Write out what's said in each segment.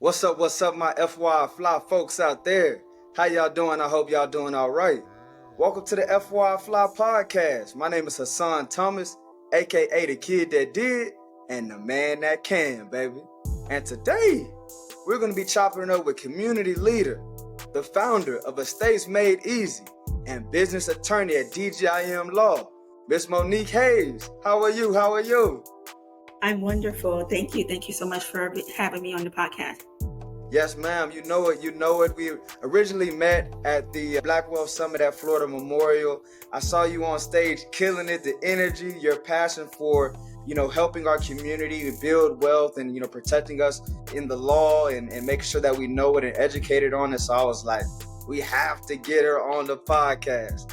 What's up, my FY Fly folks out there? How y'all doing? I hope y'all doing all right. Welcome to the FY Fly podcast. My name is Hassan Thomas, aka the kid that did and the man that can, baby. And today, we're going to be chopping it up with community leader, the founder of Estates Made Easy, and business attorney at DGIM Law, Miss Monique Hayes. How are you? How are you? I'm wonderful. Thank you. Thank you so much for having me on the podcast. Yes, ma'am. You know it. We originally met at the Blackwell Summit at Florida Memorial. I saw you on stage killing it, the energy, your passion for, helping our community build wealth and, protecting us in the law and making sure that we know it and educated on it. So I was like, we have to get her on the podcast.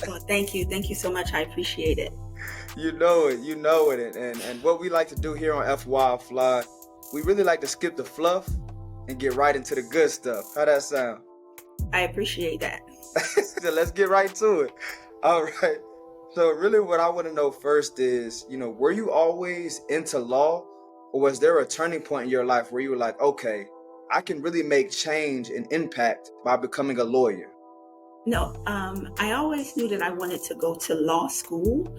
Well, thank you. Thank you so much. I appreciate it. You know it. And what we like to do here on FY Fly, we really like to skip the fluff and get right into the good stuff. How that sound? I appreciate that. So let's get right to it. All right. So really what I want to know first is, were you always into law, or was there a turning point in your life where you were like, okay, I can really make change and impact by becoming a lawyer? No, I always knew that I wanted to go to law school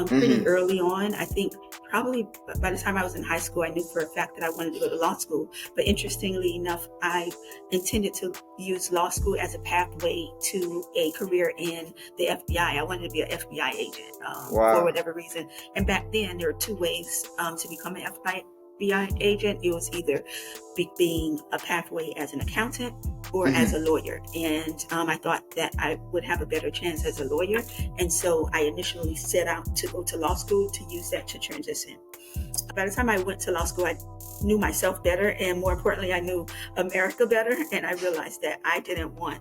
pretty early on. I think probably by the time I was in high school, I knew for a fact that I wanted to go to law school. But interestingly enough, I intended to use law school as a pathway to a career in the FBI. I wanted to be an FBI agent for whatever reason. And back then, there were two ways to become an FBI agent. It was either being a pathway as an accountant or as a lawyer. And I thought that I would have a better chance as a lawyer. And so I initially set out to go to law school to use that to transition. By the time I went to law school, I knew myself better. And more importantly, I knew America better. And I realized that I didn't want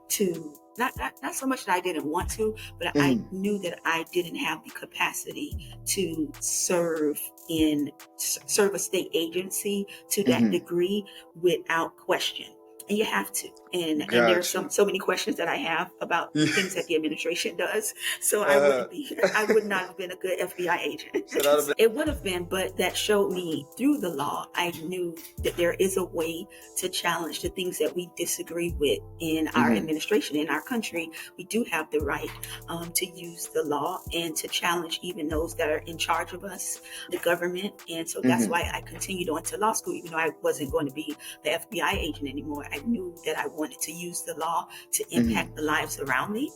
to, not so much that I didn't want to, but I knew that I didn't have the capacity to serve a state agency to that degree without question. And you have to. And there's so many questions that I have about things that the administration does. So I would not have been a good FBI agent. So it would have been, but that showed me through the law, I knew that there is a way to challenge the things that we disagree with in our administration, in our country. We do have the right to use the law and to challenge even those that are in charge of us, the government. And so that's why I continued on to law school, even though I wasn't going to be the FBI agent anymore. I knew that I wanted to use the law to impact the lives around me.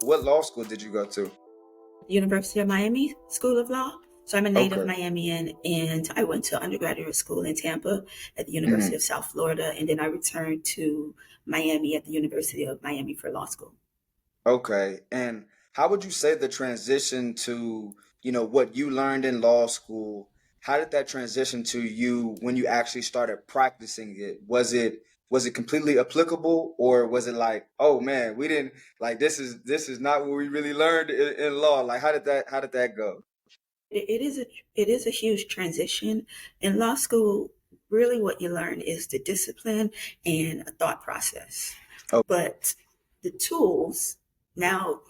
What law school did you go to? University of Miami School of Law. So I'm a native Miamian, and I went to undergraduate school in Tampa at the University of South Florida, and then I returned to Miami at the University of Miami for law school. Okay. And how would you say the transition to, what you learned in law school, how did that transition to you when you actually started practicing it? Was it completely applicable, or was it like, oh man, we didn't like this is not what we really learned in law? Like how did that go? It is a huge transition. In law school, really what you learn is the discipline and a thought process. Oh. But the tools now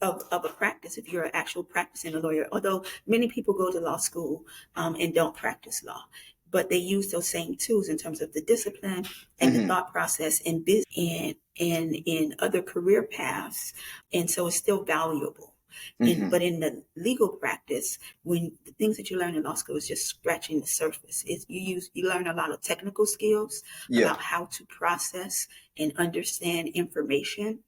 of a practice, if you're an actual practicing a lawyer, although many people go to law school and don't practice law, but they use those same tools in terms of the discipline and the thought process in business and in other career paths. And so it's still valuable. But in the legal practice, when the things that you learn in law school is just scratching the surface, you learn a lot of technical skills about how to process and understand information,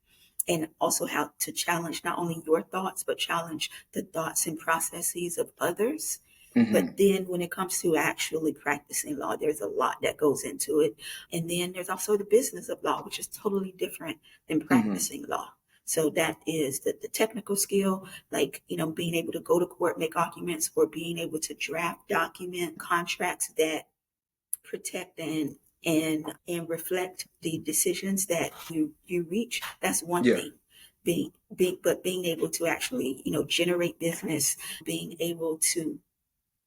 and also how to challenge not only your thoughts, but challenge the thoughts and processes of others. But then when it comes to actually practicing law, there's a lot that goes into it. And then there's also the business of law, which is totally different than practicing law. So that is the technical skill, like, being able to go to court, make arguments, or being able to draft document contracts that protect and reflect the decisions that you reach. That's one thing. But being able to actually, generate business, being able to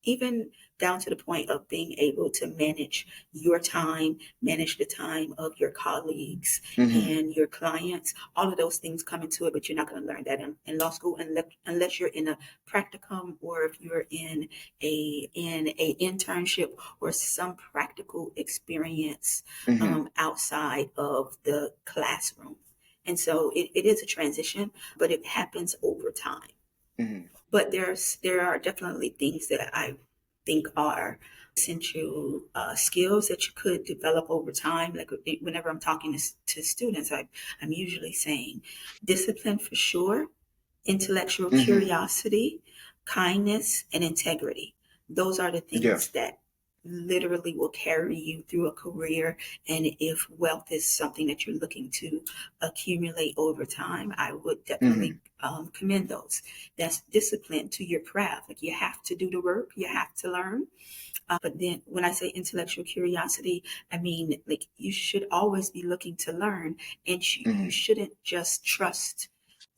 even down to the point of being able to manage your time, manage the time of your colleagues and your clients. All of those things come into it, but you're not going to learn that in law school unless you're in a practicum, or if you're in a internship or some practical experience outside of the classroom. And so it is a transition, but it happens over time. But there are definitely things that I think are essential skills that you could develop over time. Like whenever I'm talking to students, I'm usually saying discipline for sure, intellectual curiosity, kindness, and integrity. Those are the things that literally will carry you through a career. And if wealth is something that you're looking to accumulate over time, I would definitely commend those. That's discipline to your craft. Like you have to do the work, you have to learn. But then when I say intellectual curiosity, I mean, like you should always be looking to learn, and you shouldn't just trust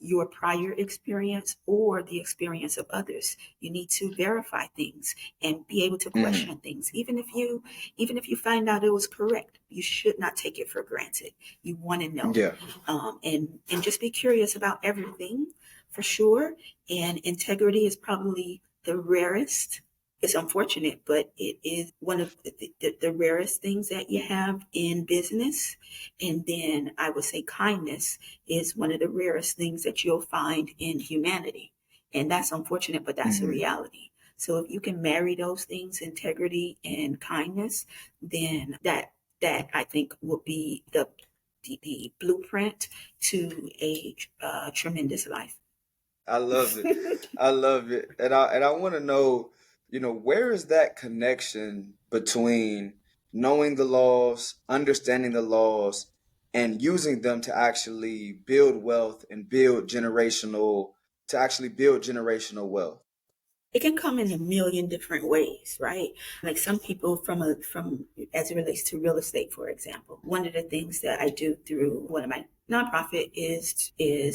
your prior experience or the experience of others. You need to verify things and be able to question things. Even if you find out it was correct, you should not take it for granted. You want to know. And just be curious about everything for sure. And integrity is probably the rarest. It's unfortunate, but it is one of the rarest things that you have in business. And then I would say kindness is one of the rarest things that you'll find in humanity. And that's unfortunate, but that's a reality. So if you can marry those things, integrity and kindness, then that I think will be the blueprint to a tremendous life. I love it. I love it. And I want to know, where is that connection between knowing the laws, understanding the laws, and using them to actually build wealth and build generational wealth? It can come in a million different ways, right? Like some people from as it relates to real estate, for example. One of the things that I do through one of my nonprofit is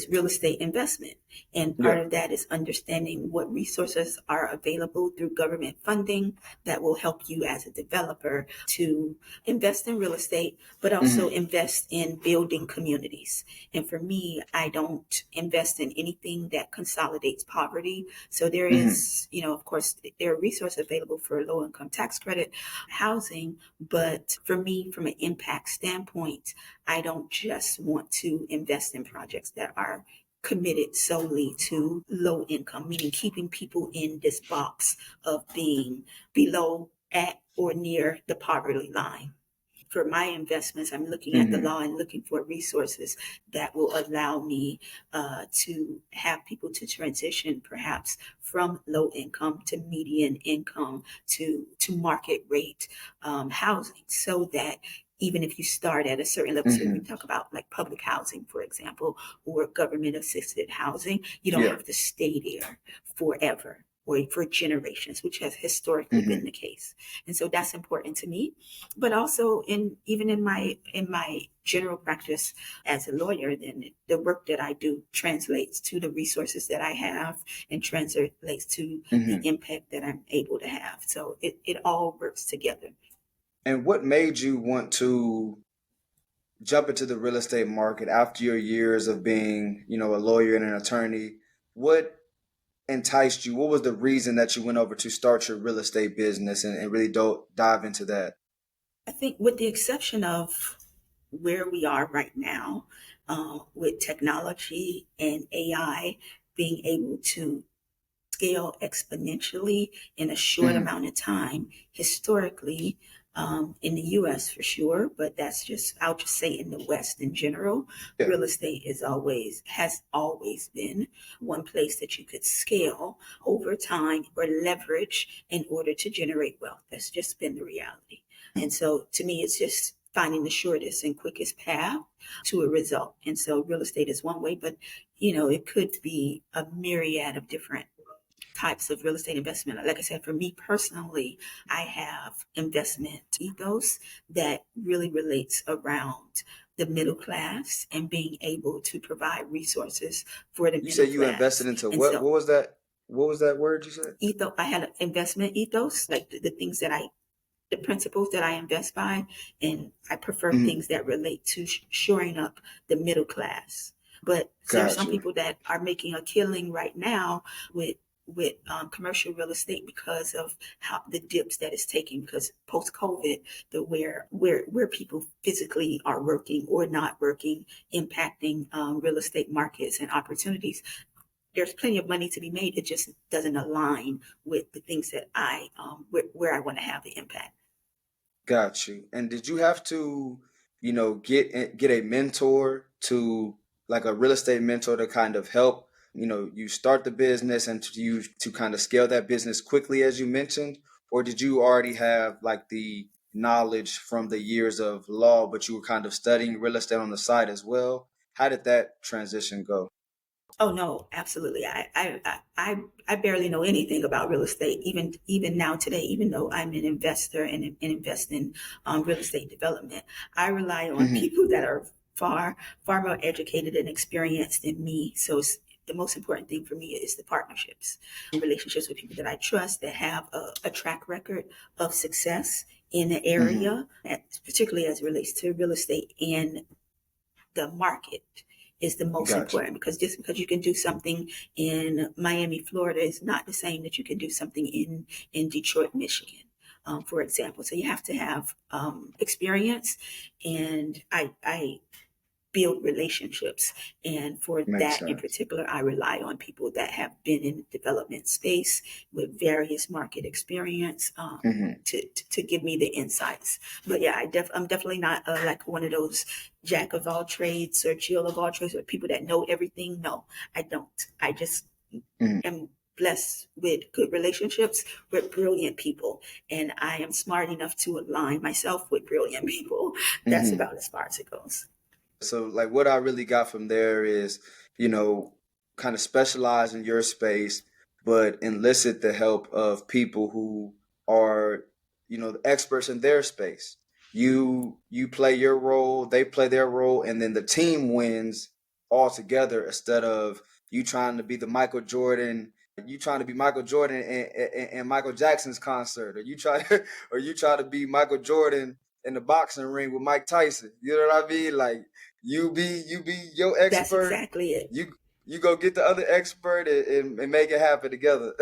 real estate investment. And part of that is understanding what resources are available through government funding that will help you as a developer to invest in real estate, but also invest in building communities. And for me, I don't invest in anything that consolidates poverty. So there is, of course, there are resources available for low income tax credit, housing. But for me, from an impact standpoint, I don't just want to invest in projects that are committed solely to low income, meaning keeping people in this box of being below, at, or near the poverty line. For my investments, I'm looking at the law and looking for resources that will allow me to have people to transition perhaps from low income to median income to market rate housing, so that even if you start at a certain level, so we talk about like public housing, for example, or government assisted housing, you don't have to stay there forever or for generations, which has historically been the case. And so that's important to me. But also even in my general practice as a lawyer, then the work that I do translates to the resources that I have and translates to the impact that I'm able to have. So it all works together. And what made you want to jump into the real estate market after your years of being, a lawyer and an attorney? What enticed you? What was the reason that you went over to start your real estate business and really dive into that? I think with the exception of where we are right now, with technology and AI being able to scale exponentially in a short amount of time, historically, in the US for sure, but I'll just say in the West in general, real estate has always been one place that you could scale over time or leverage in order to generate wealth. That's just been the reality. And so to me, it's just finding the shortest and quickest path to a result. And so real estate is one way, but it could be a myriad of different types of real estate investment. Like I said, for me personally, I have investment ethos that really relates around the middle class and being able to provide resources for the You middle said you class. invested into And what? so What was that? What was that word you said? Ethos. I had an investment ethos, like the things that the principles that I invest by, and I prefer Mhm. things that relate to shoring up the middle class. But there are Got some you. people that are making a killing right now with commercial real estate because of how the dips that it's taking because post COVID, the where people physically are working or not working, impacting real estate markets and opportunities. There's plenty of money to be made. It just doesn't align with the things that I where I want to have the impact. Got you. And did you have to, get a mentor to like a real estate mentor to kind of help, you start the business and to kind of scale that business quickly as you mentioned, or did you already have like the knowledge from the years of law, but you were kind of studying real estate on the side as well? How did that transition go? Oh no, absolutely. I barely know anything about real estate, even now today. Even though I'm an investor and invest in real estate development, I rely on Hmm. people that are far more educated and experienced than me. So the most important thing for me is the partnerships, relationships with people that I trust that have a track record of success in the Hmm. area, particularly as it relates to real estate and the market is the most Got you. important because just because you can do something in Miami, Florida is not the same that you can do something in Detroit, Michigan, for example. So you have to have experience, and I build relationships. And for Makes that in sense. particular, I rely on people that have been in the development space with various market experience Hmm. to give me the insights. But yeah, I'm definitely not like one of those jack of all trades or Jill of all trades or people that know everything. No, I don't. I just Hmm. am blessed with good relationships with brilliant people, and I am smart enough to align myself with brilliant people. That's Hmm. about as far as it goes. So like what I really got from there is, you know, kind of specialize in your space, but enlist the help of people who are, the experts in their space. You play your role, they play their role, and then the team wins all together instead of you trying to be the Michael Jordan, you trying to be Michael Jordan and Michael Jackson's concert, or you try or you try to be Michael Jordan in the boxing ring with Mike Tyson. You know what I mean? Like you be your That's expert. exactly it. You go get the other expert and make it happen together.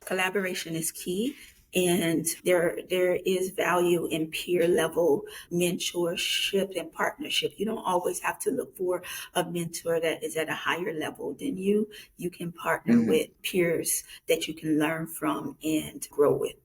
Collaboration is key, and there is value in peer level mentorship and partnership. You don't always have to look for a mentor that is at a higher level than you. You can partner Hmm. with peers that you can learn from and grow with.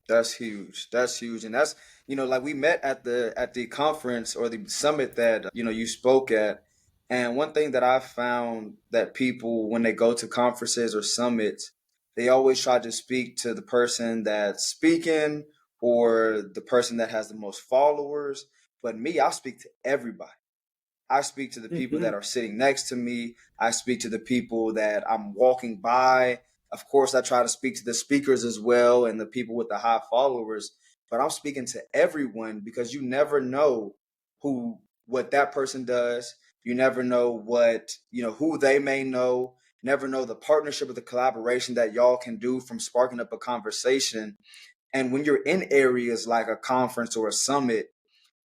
That's huge. That's huge. And that's, like we met at the conference or the summit that, you spoke at. And one thing that I found that people when they go to conferences or summits, they always try to speak to the person that's speaking or the person that has the most followers. But me, I speak to everybody. I speak to the people that Mhm. are sitting next to me. I speak to the people that I'm walking by. Of course, I try to speak to the speakers as well and the people with the high followers. But I'm speaking to everyone because you never know what that person does. You never know who they may know. Never know the partnership or the collaboration that y'all can do from sparking up a conversation. And when you're in areas like a conference or a summit,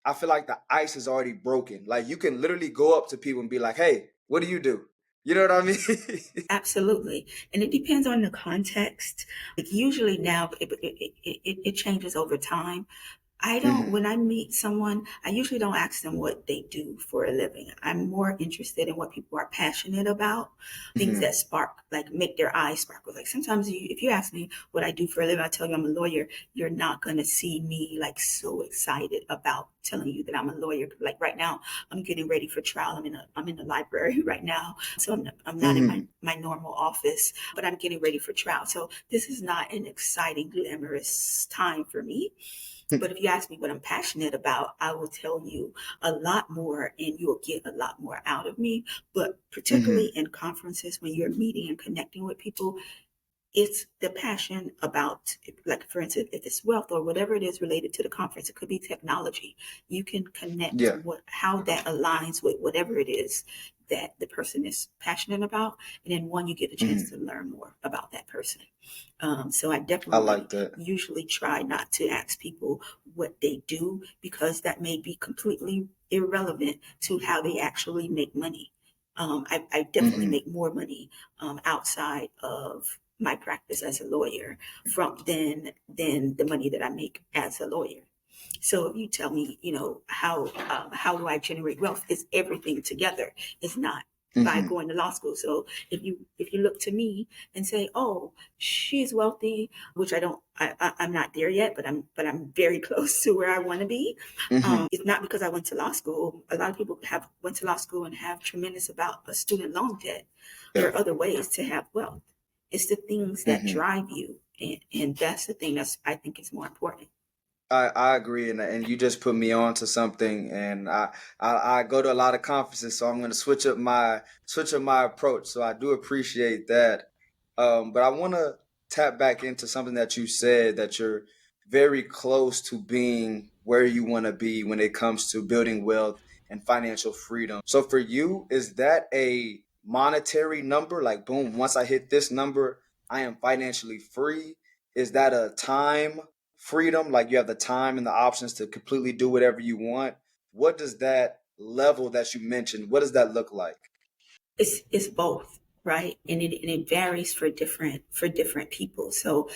I feel like the ice is already broken. Like you can literally go up to people and be like, "Hey, what do you do?" You know what I mean? Absolutely. And it depends on the context. Like usually now it changes over time. I don't, Hmm. when I meet someone, I usually don't ask them what they do for a living. I'm more interested in what people are passionate about, things Hmm. that spark, like make their eyes sparkle. Like sometimes if you ask me what I do for a living, I tell you I'm a lawyer, you're not going to see me like so excited about telling you that I'm a lawyer. Like right now, I'm getting ready for trial. I'm in the library right now. So I'm not in Hmm. my normal office, but I'm getting ready for trial. So this is not an exciting, glamorous time for me. But if you ask me what I'm passionate about, I will tell you a lot more and you'll get a lot more out of me. But Hmm. particularly in conferences, when you're meeting and connecting with people, it's the passion about, like, for instance, if it's wealth or whatever it is related to the conference, it could be technology. You can connect Yeah. how that aligns with whatever it is that the person is passionate about. And then one, you get a chance to learn more about that person. So I I definitely like that. usually try not to ask people what they do, because that may be completely irrelevant to how they actually make money. I definitely make more money outside of my practice as a lawyer than the money that I make as a lawyer. So if you tell me, how do I generate wealth? It's everything together. It's not by going to law school. So if you look to me and say, oh, she's wealthy, which I'm not there yet, but I'm very close to where I want to be. It's not because I went to law school. A lot of people have went to law school and have tremendous about a student loan debt. There Yeah. are other ways to have wealth. It's the things that drive you, and that's the thing that's, I think, is more important. I agree, and you just put me on to something, and I go to a lot of conferences, so I'm going to switch up my approach. So I do appreciate that, but I want to tap back into something that you said, that you're very close to being where you want to be when it comes to building wealth and financial freedom. So for you, is that a monetary number? Like, boom, once I hit this number, I am financially free. Is that a time freedom, like you have the time and the options to completely do whatever you want? What does that level that you mentioned, what does that look like? It's both, right? And it varies for different people. So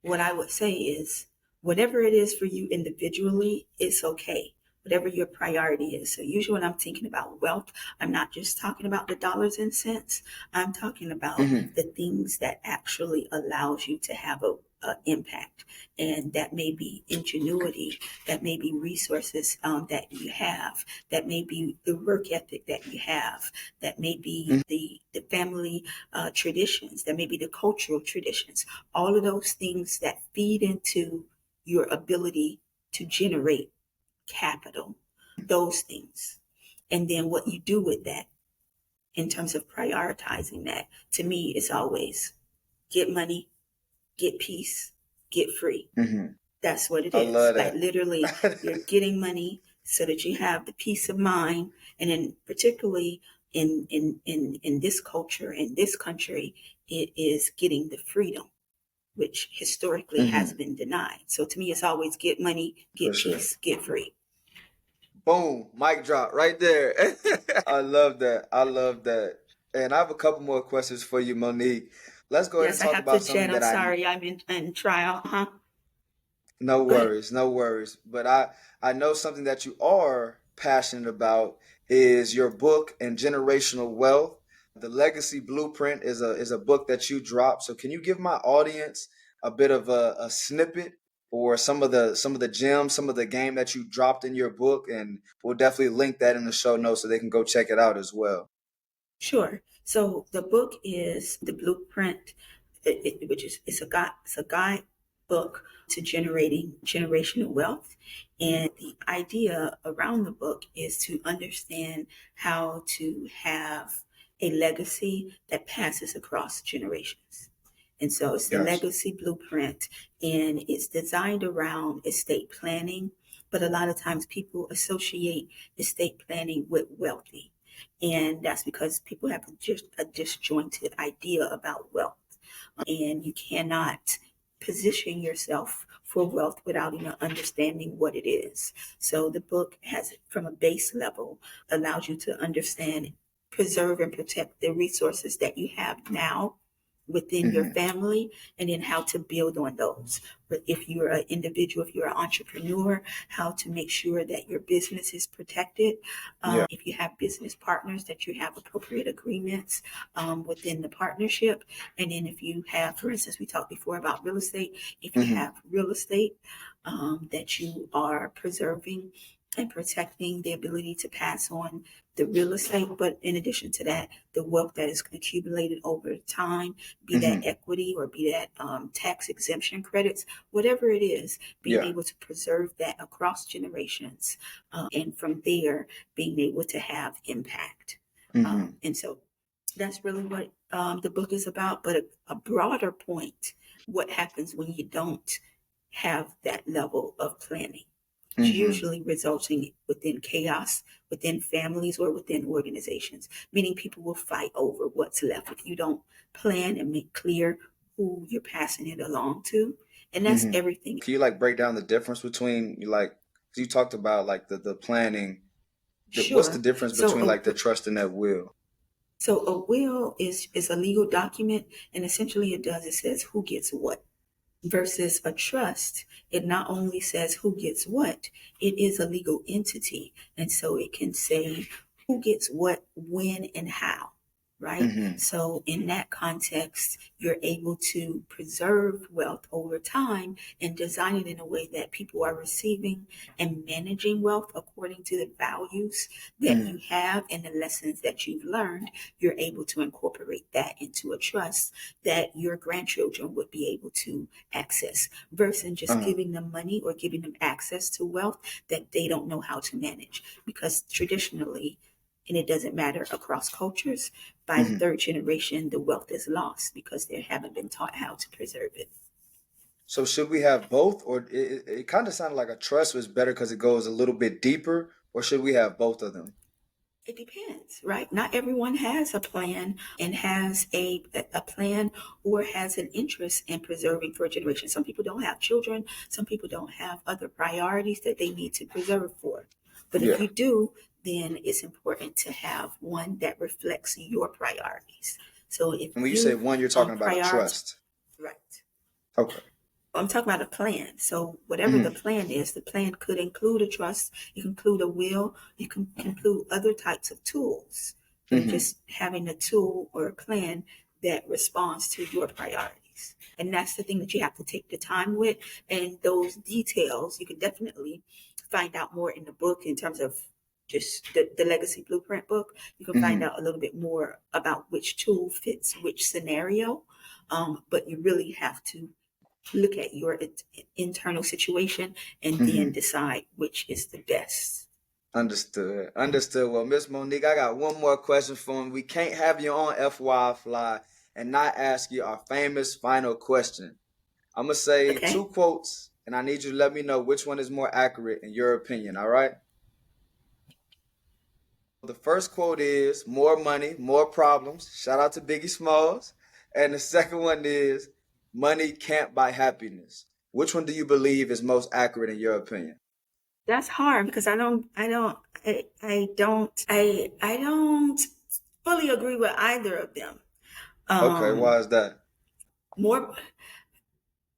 what I would say is, whatever it is for you individually, it's okay. Whatever your priority is. So usually when I'm thinking about wealth, I'm not just talking about the dollars and cents. I'm talking about Hmm. the things that actually allows you to have a impact. And that may be ingenuity, that may be resources that you have, that may be the work ethic that you have, that may be the family traditions, that may be the cultural traditions, all of those things that feed into your ability to generate capital, those things. And then what you do with that in terms of prioritizing that, to me, is always get money, get peace, get free. Hmm. That's what it I is. love Like, that. literally, you're getting money so that you have the peace of mind. And then particularly in this culture, in this country, it is getting the freedom, which historically has Hmm. been denied. So to me, it's always get money, For get sure. peace, get free. Boom, mic drop right there. I love that. I love that. And I have a couple more questions for you, Monique. Let's go ahead and Yes, I talk have to about jet. something I'm that I sorry. I'm in trial. Huh? No Go ahead. worries, no worries. But I know something that you are passionate about is your book and generational wealth. The Legacy Blueprint is a book that you dropped. So can you give my audience a bit of a snippet or some of the gems, some of the game that you dropped in your book, and we'll definitely link that in the show notes so they can go check it out as well. Sure. So the book is the blueprint, which is it's a guide book to generating generational wealth. And the idea around the book is to understand how to have a legacy that passes across generations. And so it's the Yes. legacy blueprint, and it's designed around estate planning. But a lot of times people associate estate planning with wealthy. And that's because people have just a disjointed idea about wealth. And you cannot position yourself for wealth without even understanding what it is. So the book has, from a base level, allows you to understand, preserve, and protect the resources that you have now within your Hmm. family, and then how to build on those. But if you're an individual, if you're an entrepreneur, how to make sure that your business is protected. Yeah. If you have business partners, that you have appropriate agreements within the partnership. And then if you have, for instance, we talked before about real estate, if you Hmm. have real estate that you are preserving and protecting the ability to pass on the real estate. But in addition to that, the wealth that is accumulated over time, be that Hmm. equity or be that tax exemption credits, whatever it is, being Yeah. able to preserve that across generations. And from there, being able to have impact. Hmm. And so That's really what the book is about. But a broader point, what happens when you don't have that level of planning? It's Mm-hmm. usually resulting within chaos, within families or within organizations, meaning people will fight over what's left if you don't plan and make clear who you're passing it along to. And that's Mm-hmm. everything. Can you like break down the difference between like 'cause you talked about like the planning. What's the Sure. difference between like the trust and that will? So a will is a legal document, and essentially it says who gets what. Versus a trust, it not only says who gets what, it is a legal entity. And so it can say who gets what, when, and how, right? Mm-hmm. So in that context, you're able to preserve wealth over time and design it in a way that people are receiving and managing wealth according to the values that Mm-hmm. you have and the lessons that you've learned. You're able to incorporate that into a trust that your grandchildren would be able to access versus just Uh-huh. giving them money or giving them access to wealth that they don't know how to manage. Because traditionally, and it doesn't matter across cultures, by the Mm-hmm. third generation, the wealth is lost because they haven't been taught how to preserve it. So should we have both, or it kind of sounded like a trust was better because it goes a little bit deeper, or should we have both of them? It depends, right? Not everyone has a plan and has a plan or has an interest in preserving for a generation. Some people don't have children. Some people don't have other priorities that they need to preserve for. But if Yeah. you do, then it's important to have one that reflects your priorities. So if And when you say you one, you're talking about a prioritize, trust. right? Okay. I'm talking about a plan. So whatever the Mm-hmm. plan is, the plan could include a trust, it can include a will, it can include other types of tools. And Mm-hmm. just having a tool or a plan that responds to your priorities. And that's the thing that you have to take the time with. And those details, you can definitely find out more in the book in terms of just the legacy blueprint book. You can find Mm-hmm. out a little bit more about which tool fits which scenario. But you really have to look at your internal situation and then Mm-hmm. decide which is the best. Understood. Understood. Well, Miss Monique, I got one more question for him. We can't have you on FY Fly and not ask you our famous final question. I'm gonna say two Okay. quotes, and I need you to let me know which one is more accurate in your opinion. All right. The first quote is "More money, more problems." Shout out to Biggie Smalls. And the second one is "Money can't buy happiness." Which one do you believe is most accurate in your opinion? That's hard because I don't fully agree with either of them. Okay, why Um, is that? more,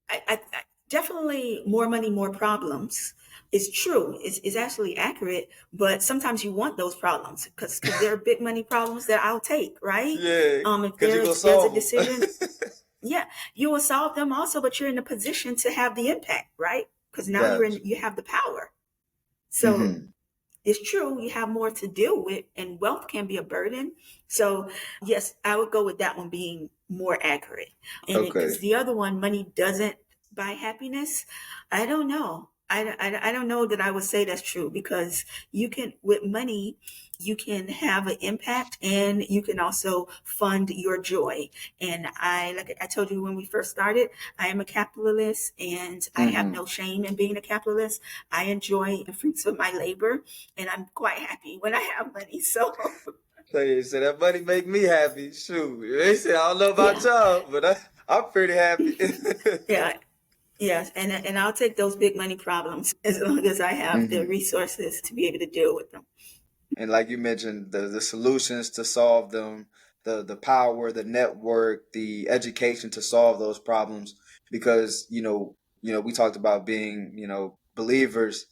I definitely more money, more problems is true. It's actually accurate, but sometimes you want those problems because there are big money problems that I'll take, right? Yeah, If because you're gonna there's a solve decision. them. Yeah, you will solve them also, but you're in a position to have the impact, right? Because now Gotcha. you have the power. So Mm-hmm. it's true, you have more to deal with, and wealth can be a burden. So yes, I would go with that one being more accurate. And because Okay. the other one, money doesn't buy happiness, I don't know. I don't know that I would say that's true because you can, with money, you can have an impact and you can also fund your joy. And like I told you when we first started, I am a capitalist and I have Mm-hmm. no shame in being a capitalist. I enjoy the fruits of my labor and I'm quite happy when I have money. So, So that money make me happy. Shoot. They say I don't know about yeah, y'all, but I'm pretty happy. yeah, yes. And I'll take those big money problems as long as I have the Mm-hmm. resources to be able to deal with them. And like you mentioned, the solutions to solve them, the power, the network, the education to solve those problems. Because we talked about being believers.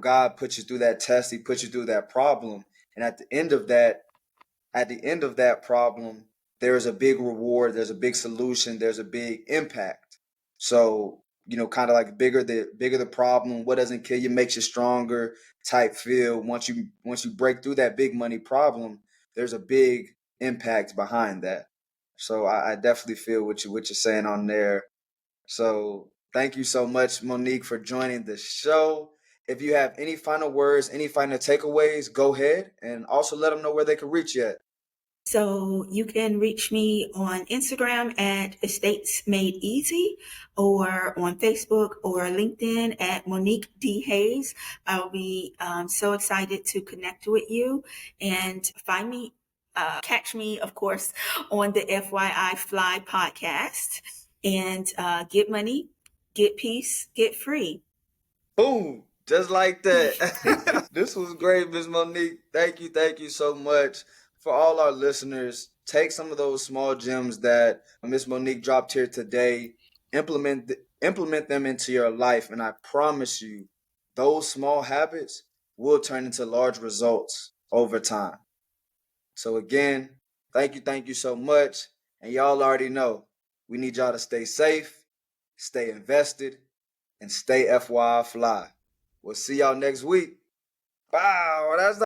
God puts you through that test. He puts you through that problem, and at the end of that problem, there's a big reward, there's a big solution, there's a big impact. So, kind of like bigger the problem, what doesn't kill you makes you stronger type feel. Once you break through that big money problem, there's a big impact behind that. So I definitely feel what you're saying on there. So thank you so much, Monique, for joining the show. If you have any final words, any final takeaways, go ahead and also let them know where they can reach you at. So you can reach me on Instagram at Estates Made Easy, or on Facebook or LinkedIn at Monique D. Hayes. I'll be so excited to connect with you and find me. Catch me, of course, on the FYI Fly podcast, and get money, get peace, get free. Boom. Just like that. This was great, Miss Monique. Thank you so much. For all our listeners, take some of those small gems that Miss Monique dropped here today, implement them into your life, and I promise you, those small habits will turn into large results over time. So again, thank you so much. And y'all already know we need y'all to stay safe, stay invested, and stay FYI fly. We'll see y'all next week. Wow, that's